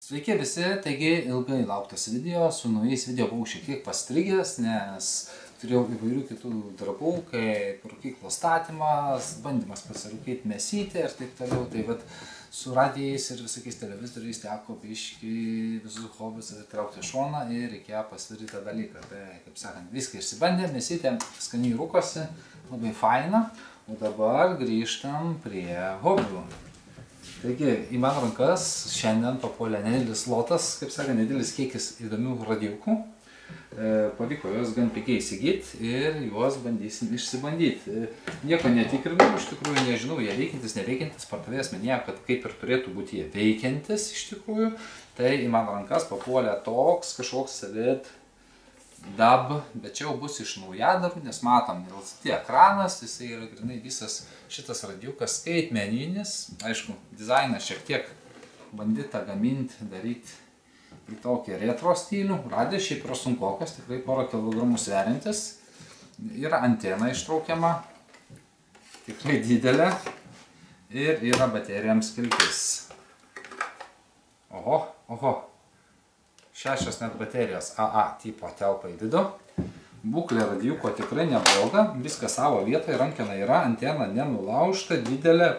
Sveiki visi, taigi ilgai lauktas video, su naujais video buvau šiek tiek pastrigęs, nes turėjau įvairių kitų darbų, kaip rūkyklos statymas, bandymas pasirūkyti mėsytę ir taip toliau. Tai vat su radijais ir visokiais televizoriais teko biškį visus hobius atitraukti šoną ir reikėjo pasidaryti tą dalyką. Tai, kaip sakant, viską išsibandė, mėsytė skaniai rūkosi, labai faina, o dabar grįžtam prie hobių. Taigi, į mano rankas šiandien papuolė nedidelis lotas, kaip sakant, nedidelis kiekis įdomių radiukų. Pavyko juos gan pigiai įsigyti ir juos bandysim išsibandyti. Nieko netikrinau, iš tikrųjų nežinau, jie veikiantis, neveikiantis. Pardavėjas minėjo, kad kaip ir turėtų būti jie veikiantis iš tikrųjų. Tai į mano rankas papuolė toks kažkoks Red Dub, bet čia jau bus iš naujadarų, nes matom, LCD ekranas, jisai yra grinai visas šitas radiukas skaitmeninis. Aišku, dizainas šiek tiek bandyta gaminti, daryti į tokį retro stilių. Radijas šiaip yra sunkokas, tikrai porą kilogramų sveriantis. Yra antena ištraukiama, tikrai didelė. Ir yra baterijams skiltis. Oho. 6 net baterijos AA tipo telpa į vidų. Būklė radijuko tikrai nebloga, viskas savo vietoje, rankena yra, antena nenulaužta, didelė,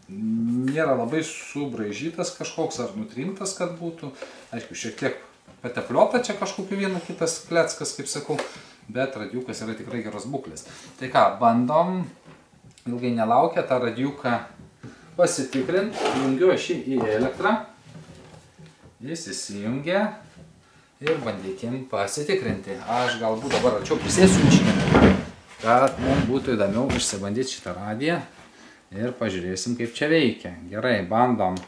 nėra labai subraižytas kažkoks ar nutrintas, kad būtų. Aišku, šiek tiek patepliota čia kažkokiu vienu kitas kleckas, kaip sakau, bet radijukas yra tikrai geros būklės. Tai ką, bandom, ilgai nelaukia tą radijuką pasitikrinti, jungiu aš jį į elektrą, jis įsijungia. Ir bandykim pasitikrinti. Aš galbūt dabar arčiau prisėsiu kad mums būtų įdomiau išsibandyti šitą radiją ir pažiūrėsim, kaip čia veikia. Gerai, bandom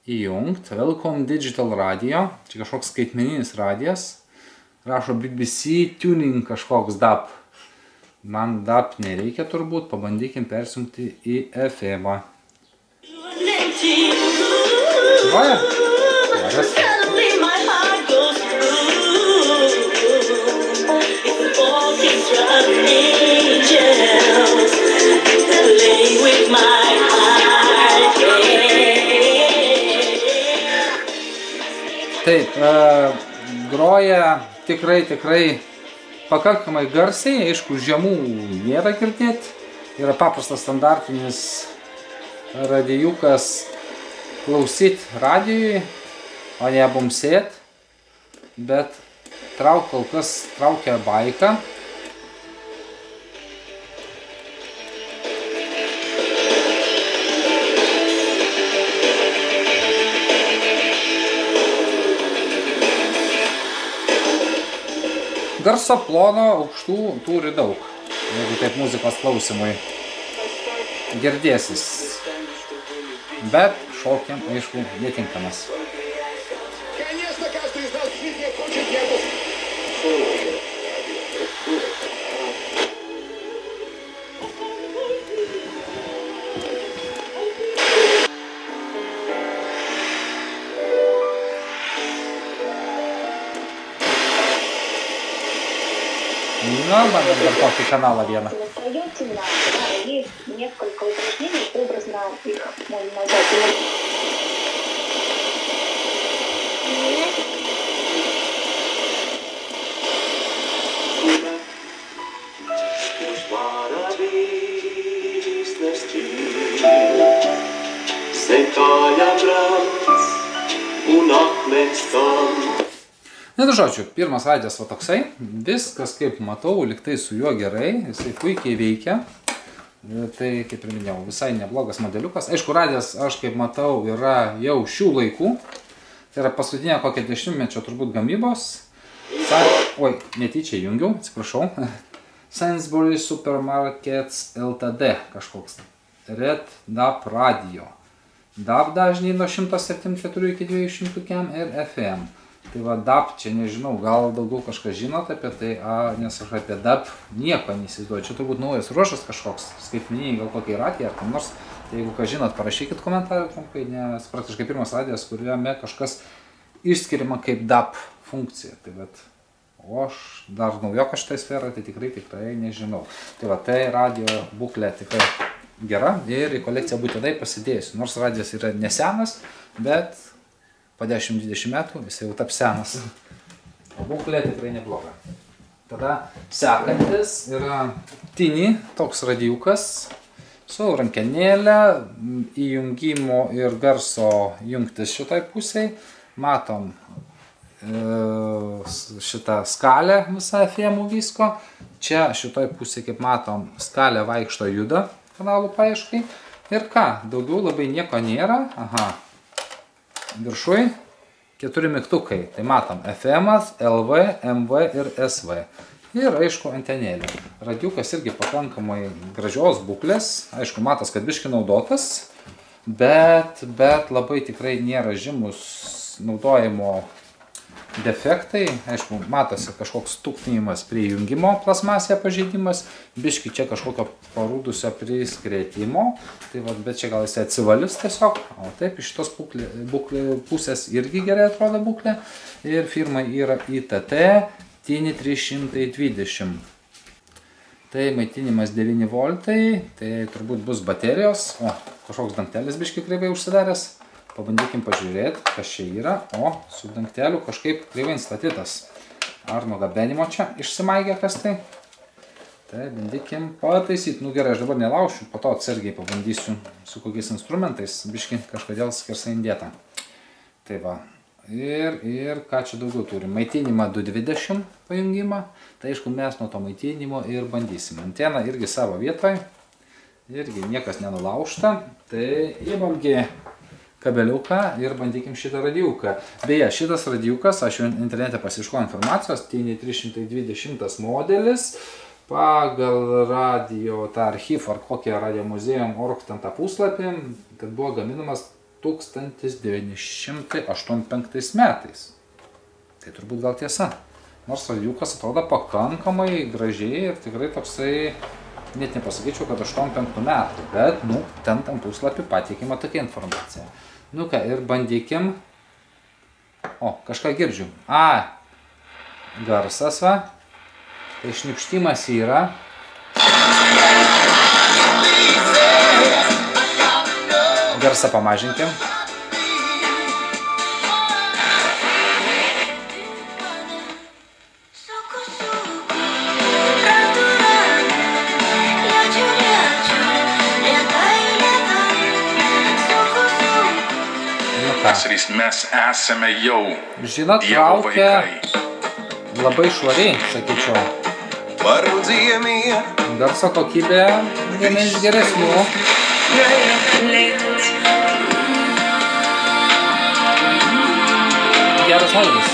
įjungti. Welcome Digital Radio. Čia kažkoks skaitmeninis radijas. Rašo BBC Tuning kažkoks DAB. Man DAB nereikia turbūt. Pabandykim persijungti į FM. Čiuoja? Geras. Taip, groja tikrai pakankamai garsiai, aišku, žemų nėra girdėti. Yra paprastas standartinis radijukas klausyti radijui, o ne bumsėti, bet kol kas traukia baiką. Garso plono aukštų turi daug, jeigu taip muzikos klausimui girdėsis, bet šokiam, aišku, netinkamas. Ну, bandom dar tokį kanalą vieną. Есть несколько упражнений, образно их можно назвать. Nu, žodžiu, pirmas radijas va toksai, viskas kaip matau, liktai su juo gerai, jisai puikiai veikia, tai kaip ir minėjau, visai neblogas modeliukas. Aišku, radijas, aš kaip matau, yra jau šių laikų, tai yra paskutinė kokia 10-mečio turbūt gamybos. Oi, netyčia jungiau, atsiprašau. Sainsbury's Supermarkets LTD kažkoks. Red Dub Radio. DAB dažniai nuo 174 iki 200 km ir FM. Tai va, DAB čia nežinau, gal daugiau kažką žinot apie tai, nes aš apie DAB nieko neįsivaizduoju. Čia turbūt naujas ruošas kažkoks, skaitmeniniai gal kokie radija ar kam nors. Tai jeigu ką žinot, parašykit komentarą trumpai, nes praktiškai pirmas radijas, kuriame kažkas išskiriama kaip DAB funkcija. Tai bet, o aš dar naujokas šitai sferą, tai tikrai nežinau. Tai va, tai radio būklė tikrai gera ir į kolekciją būtinai pasidėsiu. Nors radijas yra nesenas, bet po 10-20 metų jis jau taps senas. O būklė tikrai nebloga. Tada sekantis yra Tini, toks radijukas su rankenėlė, įjungimo ir garso jungtis šitai pusiai. Matom šitą skalę visą FM visko. Čia šitoj pusėje, kaip matom, skalė vaikšto juda kanalų paieškai. Ir ką, daugiau labai nieko nėra. Aha, viršui 4 mygtukai. Tai matom FM, LV, MV ir SV. Ir aišku antenėlė. Radijukas irgi pakankamai gražios būklės. Aišku, matas, kad biški naudotas, bet labai tikrai nėra žymus naudojimo defektai. Aišku, matosi kažkoks tuknijimas prie jungimo, plasmasėje pažeidimas, biški čia kažkokio parūdusio priskretimo, tai va, bet čia gal jis atsivalys tiesiog, o taip iš šitos pusės irgi gerai atrodo būklė. Ir firma yra ITT Tini 320. Tai maitinimas 9 voltai, tai turbūt bus baterijos, o kažkoks dangtelis biški kreivai užsidaręs. Pabandykim pažiūrėti, kas čia yra. O, su dangteliu kažkaip kreivai instatytas. Ar nuo gabenimo čia išsimaigė kas tai? Tai bandykim pataisyti. Nu gerai, aš dabar nelaušiu, po to atsargiai pabandysiu su kokiais instrumentais. Biški kažkodėl skersai indėta. Tai va. Ir ką čia daugiau turim? Maitinimą 220 pajungimą. Tai aišku, mes nuo to maitinimo ir bandysim. Antena irgi savo vietoje. Irgi niekas nenulaužta. Tai įmamgi kabeliuką ir bandykim šitą radijuką. Beje, šitas radijukas, aš jau internete pasiieškojau informacijos, Tini 320 modelis, pagal radio tą archyvą ar kokią radio muziejum org ten tą puslapį, kad buvo gaminamas 1985 metais. Tai turbūt gal tiesa. Nors radijukas atrodo pakankamai gražiai ir tikrai toksai, net nepasakyčiau, kad 85 metų, bet, nu, ten tam puslapį pateikima tokia informacija. Nu ką, ir bandykim. O, kažką girdžiu. A, garsas va. Tai šnipštimas yra. Garsą pamažinkim. Mes esame jau žinot, Dievo vaikai. Labai švariai, sakyčiau. Garso kokybė viena iš geresnių. Geras valgys.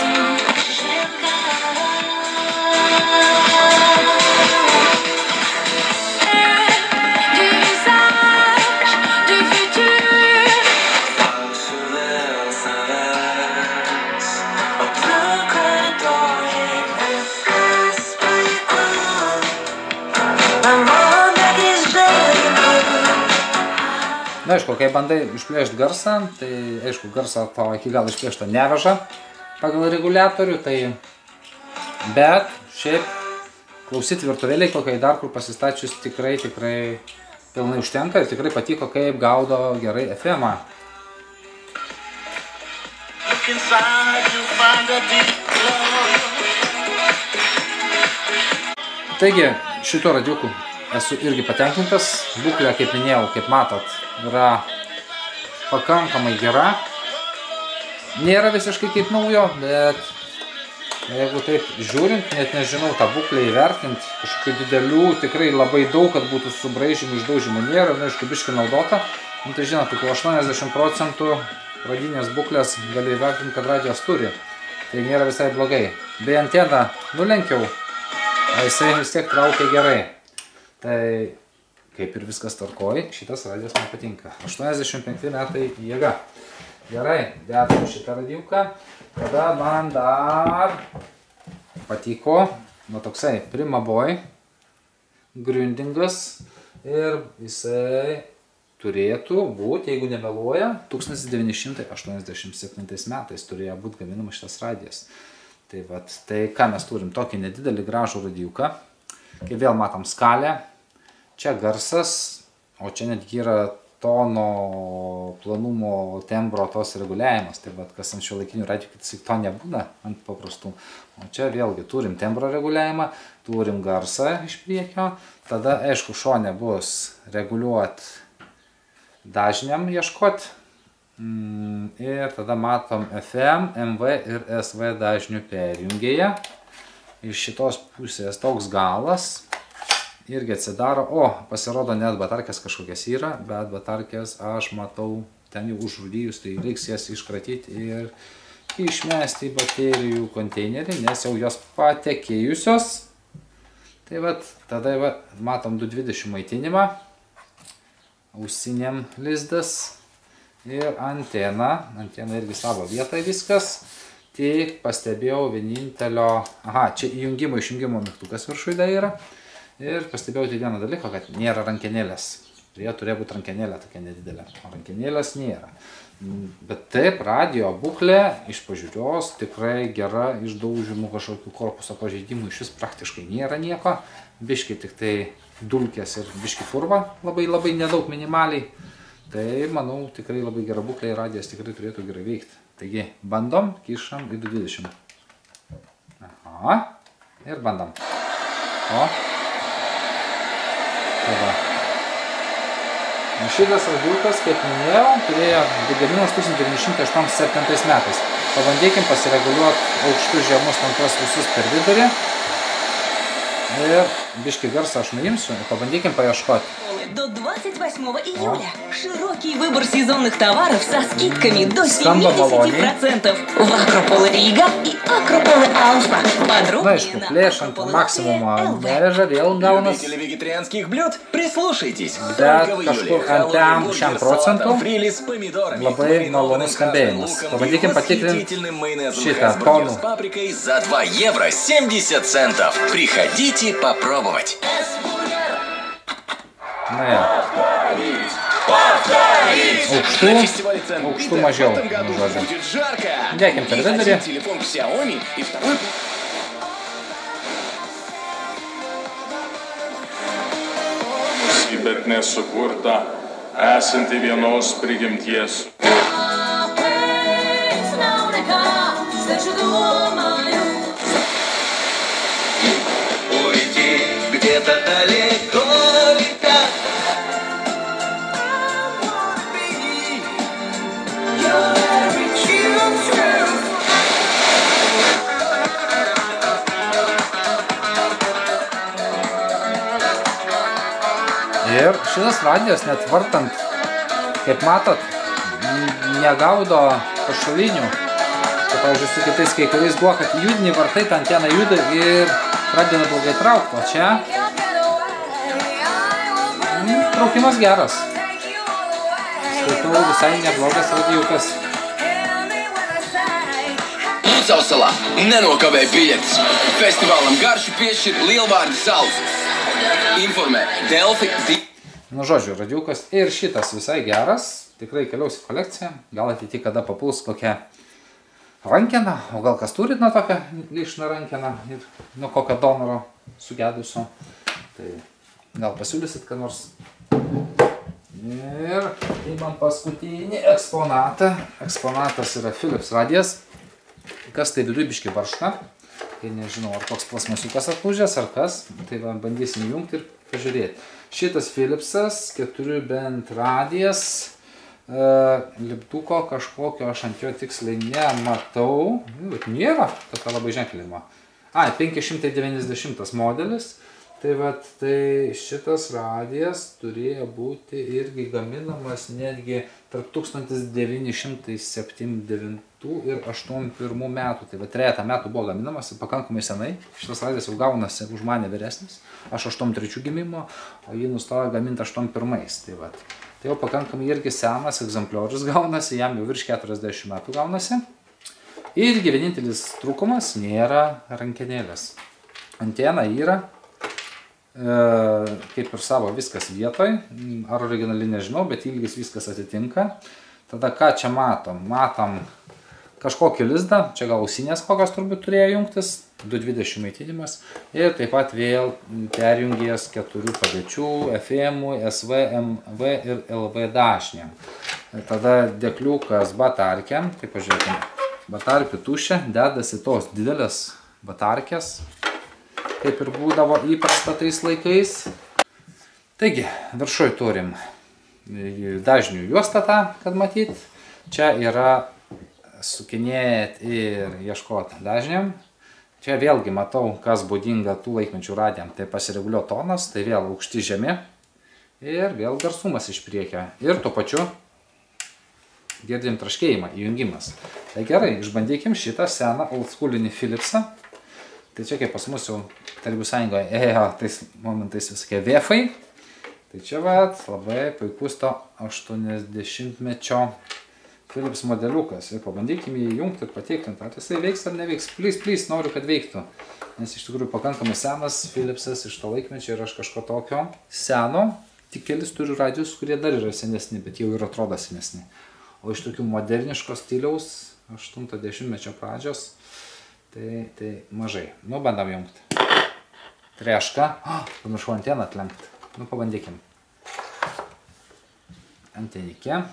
Na, aišku, kai bandai išplėšti garsą, tai aišku, garsą to iki gal išplėšto neveža pagal reguliatorių, tai bet šiaip klausyti virtuvėliai, kokiai dar kur pasistačius tikrai pilnai užtenka ir tikrai patiko, kaip gaudo gerai FM-ą. Taigi, šito radijuku esu irgi patenkintas. Būklė, kaip minėjau, kaip matot, yra pakankamai gera. Nėra visiškai kaip naujo, bet jeigu taip žiūrint, net nežinau tą būklę įvertinti, kažkokių didelių, tikrai labai daug, kad būtų subraižymų, išdaužymų nėra, nu, aišku, biški naudota. Nu, tai žinot, kokių 80% pradinės būklės gali įvertinti, kad radijas turi. Tai nėra visai blogai. Bei anteną nulenkiau, o jisai vis tiek traukia gerai. Tai kaip ir viskas tvarkoj, šitas radijas man patinka. 85 metai jėga. Gerai, dedam šitą radijuką. Tada man dar patiko, nu toksai Primaboy grindingas. Ir jisai turėtų būti, jeigu nemeluoja, 1987 metais turėjo būti gaminamas šitas radijas. Tai vat, tai ką mes turim, tokį nedidelį gražų radijuką. Kaip vėl matom skalę. Čia garsas, o čia netgi yra tono planumo tembro tos reguliavimas. Tai vat, kas ant šiuolaikinių radijų, kad to nebūna ant paprastų. O čia vėlgi turim tembro reguliavimą, turim garsą iš priekio. Tada, aišku, šone bus reguliuot dažniam ieškot. Ir tada matom FM, MV ir SV dažnių perjungėje. Iš šitos pusės toks galas. Irgi atsidaro, pasirodo net batarkės kažkokias yra, bet batarkės aš matau ten jau užrūdijus, tai reiks jas iškratyti ir išmesti į baterijų konteinerį, nes jau jos patekėjusios. Tai vat, tada matom 220 maitinimą, ausiniam lizdas ir antena irgi savo vietoj viskas. Tik pastebėjau vienintelio, čia įjungimo išjungimo mygtukas viršuje yra. Ir pastebėjau vieną dalyką, kad nėra rankenėlės. Jie turėjo būti rankenėlė tokia nedidelė, o rankenėlės nėra. Bet taip, radio būklė iš pažiūrios tikrai gera, išdaužimų kažkokių korpuso pažeidimų iš vis praktiškai nėra nieko. Biški tik tai dulkės ir biški purva, labai nedaug minimaliai. Tai manau tikrai labai gera būklė ir radijas tikrai turėtų gerai veikti. Taigi bandom, kišam į 220. Ir bandom. Šitas radiukas, kaip minėjau, turėjo gaminas 1987 metais. Pabandykim pasireguliuoti aukštus žemus tuos visus per vidurį. Ir bišки garsą aš nuimsiu и пабандиким поискать. До 28 июля. Широкий выбор сезонных товаров со скидками до 70% в Акрополе Рига и Акрополе Алфа. Подробнее плешант максимума нереже vėl gaunas. Вегетарианских блюд прислушайтесь. Bet kažkur ant ten 100% labai malonus skambėjimas. Pabandykim patikrinti šitą tonų. С паприкой за 2 евро 70 центов. Приходите попробовать. Aukštų mažiau. Dėkim per vidurį. Bet nesukurta, esanti vienos prigimties. Где-то далеко летят. Ir šitas radijas net vartant, kaip matot, negaudo pašalinių. Tai, pavyzdžiui, su kitais kai kuriais buvo, kad judiniai vartai, ta antena juda ir pradeda blogai traukti. O čia traukimas geras. Skaitau, visai neblogas radijukas. Sausalā nenokavē biļetes. Festivālam garšu piešķir Lielvārdu salas. Informē Delfi. Nu, žodžiu, radijukas ir šitas visai geras. Tikrai keliaus į kolekciją. Gal ateity kada papuls kokią rankeną, o gal kas turit nuo tokią lyšną rankeną ir nuo kokio donoro sugedusio. Tai gal pasiūlysit, ką nors. Ir imam paskutinį eksponatą. Eksponatas yra Philips radijas. Kas tai viduj biški barška. Tai nežinau, ar toks plasmasiukas atlūžęs, ar kas. Tai va, bandysim jungti ir pažiūrėti. Šitas Philipsas, 4 bent radijas. Lipduko kažkokio aš ant jo tiksliai nematau. Nėra tokia labai ženklima. 590 modelis. Tai vat, tai šitas radijas turėjo būti irgi gaminamas netgi tarp 1979 ir 81 metų. Tai vat, 3 metų buvo gaminamas pakankamai senai. Šitas radijas jau gaunasi už mane vyresnis. Aš 83 gimimo, o jį nustojo gaminti 81. Tai vat. Tai jau pakankamai irgi senas egzempliorius gaunasi, jam jau virš 40 metų gaunasi. Irgi vienintelis trūkumas nėra rankenėlės. Antena yra. Kaip ir savo viskas vietoj, ar originaliai nežinau, bet ilgis viskas atitinka. Tada ką čia matom? Matom kažkokį lizdą, čia gal ausinės kokios turbūt turėjo jungtis, 220 maitinimas ir taip pat vėl perjungės 4 padėčių, FM, SV, MV ir LV dažniam. Tada dėkliukas batarkiam, tai pažiūrėkime, batarkių tuščia, dedasi tos didelės batarkės, kaip ir būdavo įprasta tais laikais. Taigi, viršuj turim dažnių juostą tą, kad matyt. Čia yra sukinėt ir ieškot dažniam. Čia vėlgi matau, kas būdinga tų laikmečių radijam. Tai pasireguliuot tonas, tai vėl aukšti žemi. Ir vėl garsumas iš priekio. Ir tuo pačiu girdim traškėjimą, įjungimas. Tai gerai, išbandykim šitą seną oldschoolinį Philipsą. Tai čia kaip pas mus jau Tarybų Sąjungoje ėjo tais momentais visokie vėfai. Tai čia labai puikus to 80-mečio Philips modeliukas. Ir pabandykime jį įjungti ir patikrinti, ar jisai veiks ar neveiks. Please, noriu, kad veiktų. Nes iš tikrųjų pakankamai senas Philipsas iš to laikmečio ir aš kažko tokio seno. Tik kelis turiu radijus, kurie dar yra senesni, bet jau ir atrodo senesni. O iš tokių moderniško stiliaus 80-mečio pradžios, tai mažai. Nu, bandam jungti. Treška. Pamiršau anteną atlenkti. Nu, pabandykim. Antenikė.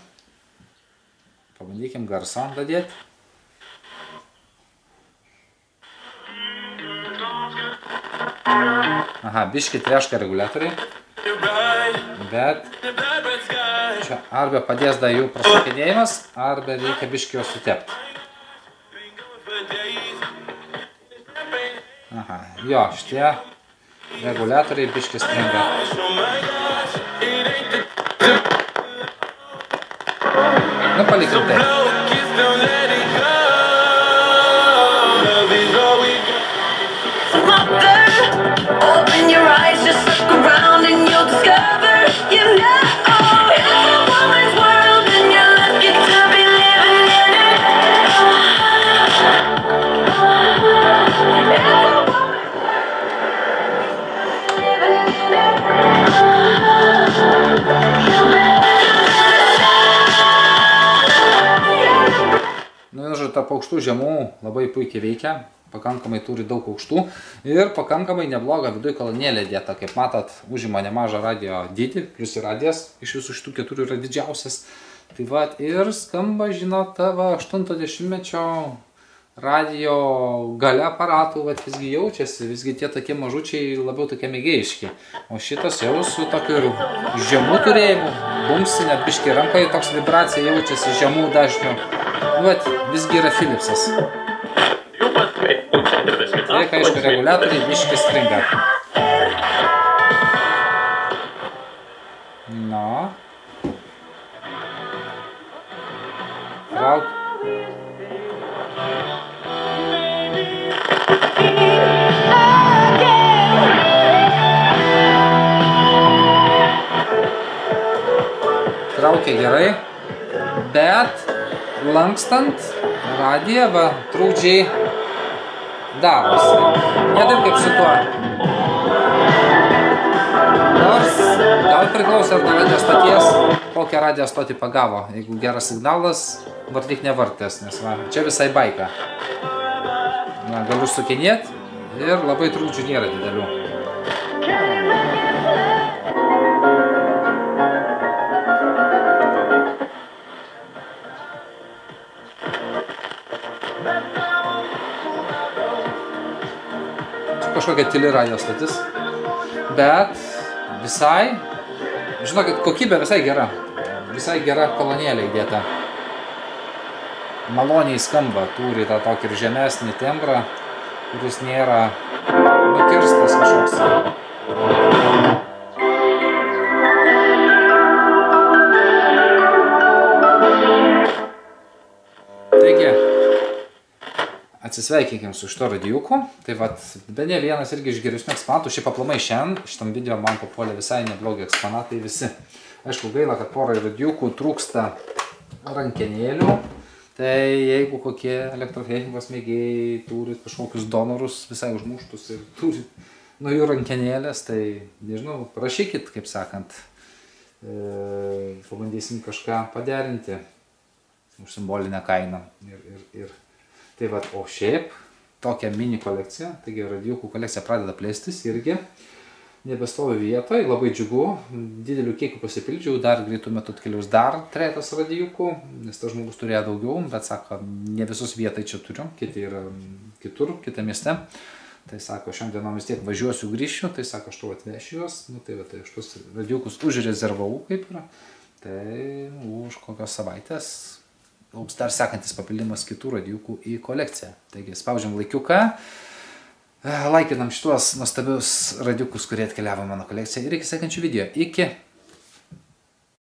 Pabandykim garsą dadėti. Aha, biški treška reguliatoriai. Bet čia arba padės da jų prasukinėjimas, arba reikia biški juos sutepti. Aha, jo, šitie reguliatoriai biški stringa. Nu, palikim tai. Tarp aukštų žemų labai puikiai veikia, pakankamai turi daug aukštų ir pakankamai nebloga viduj kolonėlė dėta. Kaip matot, užima nemažą radio dydį, plus ir radijas iš visų šitų 4 yra didžiausias. Tai va, ir skamba, žinot, tavo 80-mečio radio gale aparatų, visgi jaučiasi, visgi tie tokie mažučiai labiau tokie mėgėjiški. O šitas jau su tokiu žemų turėjimu, bumsi, net biški rankoje toks vibracija jaučiasi žemų dažnių. Vat, visgi yra Philipsas. Tiek, aišku, reguliatoriai biški stringa. No. Trauk. Traukia gerai, bet lankstant radiją, trūkdžiai darosi. Ne taip kaip su tuo. Nors gal priklauso nuo radijo stoties, kokią radijo stotį pagavo. Jeigu geras signalas, vartyk nevartės, nes čia visai baika. Galiu sukinėti ir labai trūkdžių nėra didelių. Kažkokia tyli radijo stotis, bet visai, žinokit, kokybė visai gera kolonėlė įdėta. Maloniai skamba, turi tą tokį ir žemesnį tembrą, kuris nėra nukirstas kažkoks. Taigi, atsisveikinkim su šito radijuku. Tai vat, bene vienas irgi iš geresnių eksponatų. Šiaip aplamai šitam video man papuolė visai neblogi eksponatai visi. Aišku, gaila, kad porai radijukų trūksta rankenėlių. Tai jeigu kokie elektrotechnikos mėgėjai turi kažkokius donorus visai užmuštus ir turi nuo jų rankenėlės, tai nežinau, prašykit, kaip sakant. Pabandysim kažką paderinti. už simbolinę kainą. Tai va, o šiaip tokia mini kolekcija, taigi radiukų kolekcija pradeda plėstis irgi. Nebestovi vietoje, labai džiugu, didelių kiekių pasipildžiau, dar greitų metų atkeliaus dar trejetas radiukų, nes tas žmogus turėjo daugiau, bet sako, ne visus vietai čia turiu, kiti yra kitur, kitą mieste. Tai sako, šiandienom vis tiek važiuosiu, grįšiu, tai sako, aš tu atvešiu juos, nu tai va, tai aš tuos radiukus užrezervavau kaip yra, tai už kokios savaitės lauks dar sekantis papildymas kitų radiukų į kolekciją. Taigi spaudžiam laikiuką. Laikinam šitos nuostabius radiukus, kurie atkeliavo mano kolekciją ir iki sekančių video. Iki!